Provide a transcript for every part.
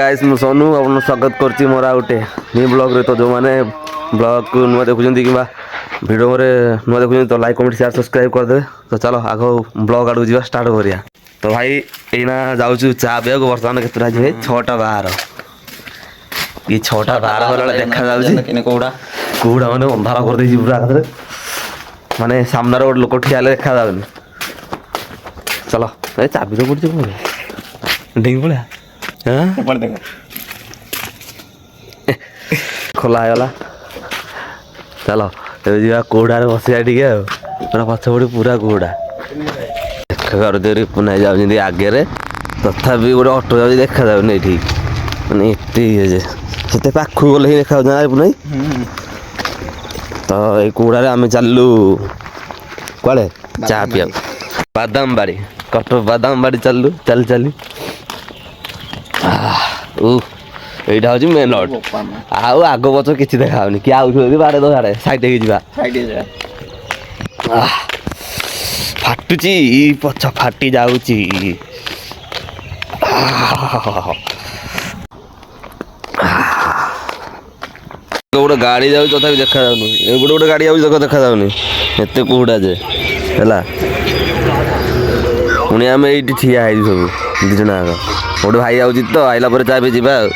Guys मु सोनू आपन स्वागत करछि मोर आउटे न्यू ब्लॉग रे। तो जो माने ब्लॉग को नुआ देखुछन कि वीडियो रे नुआ देखुछन तो लाइक कमेंट शेयर सब्सक्राइब कर दे। तो चलो आगो ब्लॉग आडू जीवा स्टार्ट करिया। तो भाई एना जाउछु चा पिया को वर्तमान केतरा जे 6टा 12 ई 6टा 12 वाला देखा जाउछि किने कोडा माने अंधारा कर देछि पूरा आखरे माने सामने रो लोक ठियाले देखा जाउनी। चलो ए चाबी तो पड़छ को ढिंग पड़ा हाँ पड़ देखो खोला है चलो जा कोड़ार बसिया टे पूरा पछपड़ी पूरा कोड़ा पुना जाऊँ आगे तथापि गोटे अटो जाऊँ देखा जाऊनी ये मैंने एत पाख गले ही देखा पुना तो ये कोड़े आम चलू कड़े चा पिया बादाम बाड़ी कटक बादाम बाड़ी चलू चल चली এইটা হচ্ছে মেন রোড ଆଉ ଆଗ ପଛ କିଛି ଦେଖାଉନି କିଏ ଆଉଥିବ ଯଦି ବାଡ଼େ ତ ସାଡ଼େ ସାଇଡ୍ ହେଇକି ଯିବା ଫାଟୁଛି ପଛ ଫାଟି ଯାଉଛି ଗୋଟେ ଗାଡ଼ି ଯାଉଛି ତଥାପି ଦେଖାଯାଉନି ଏପଟେ ଗୋଟେ ଗାଡ଼ି ଯାଉଛି ଦେଖାଯାଉନି ଏତେ କୁହୁଡ଼ା ଯେ ହେଲା ପୁଣି ଆମେ ଏଇଠି ଠିଆ ହେଇଛୁ ସବୁ ଦୁଇ ଜଣ ଆଗ ଗୋଟେ ଭାଇ ଆଉଛି ତ ଆଇଲା ପରେ ଚା ପିଇ ଯିବା ଆଉ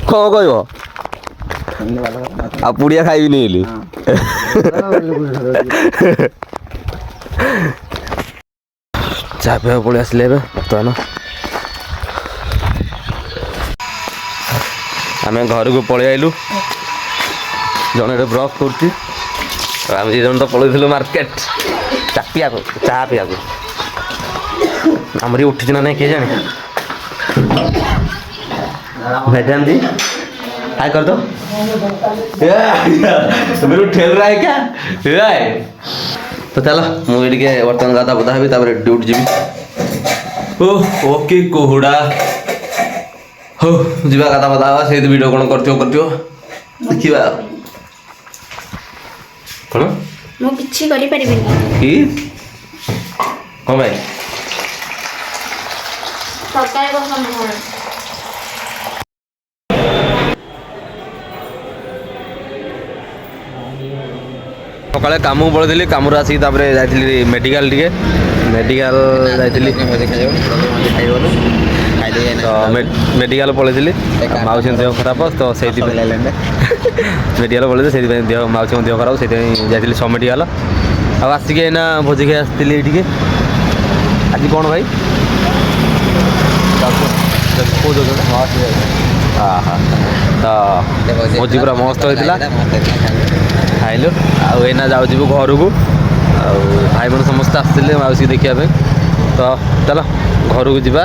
କ'ଣ କହିବ ଆଉ ପୁଡ଼ିଆ ଖାଇବିନି ବୋଲି ଚା ପିଇବାକୁ ପଳେଇ ଆସିଲେ ଏବେ ବର୍ତ୍ତମାନ ଆମେ ଘରକୁ ପଳେଇ ଆଇଲୁ ଜଣେ ଏଠି ବ୍ରସ୍ କରୁଛି ଆମେ ଦୁଇ ଜଣ ତ ପଳେଇଥିଲୁ ମାର୍କେଟ ଚା ପିଇବାକୁ ଆମରି ଉଠିଛି ନା ନାଇଁ କିଏ ଜାଣେ मैडम जी हाय कर दो मेरे ठेल रहा है क्या तो चलो मुझे टे बर्तमान गाता पता है ड्यूटी जी ओके कोहुड़ा हो जीवा गाता पता से वीडियो कौन कर देखा कौन मुझे कि कौन भाई सकाले काम को पड़े कम आसिक जाइली मेडिकल टे मेडिकल जाइली मेडिकल पलैली मौसी देह खराब तो से मेडिकल पलैली से मौसी देह खराब से जाइली सब मेडिकल आसिक ना भोजी खाई आसती ये आज कौन भाई हाँ हाँ तो भोजी पूरा मस्त होता खाइलु आना जाऊँ घर को भाई मैंने समस्त आसते मौसी देखा तो चलो घर को जा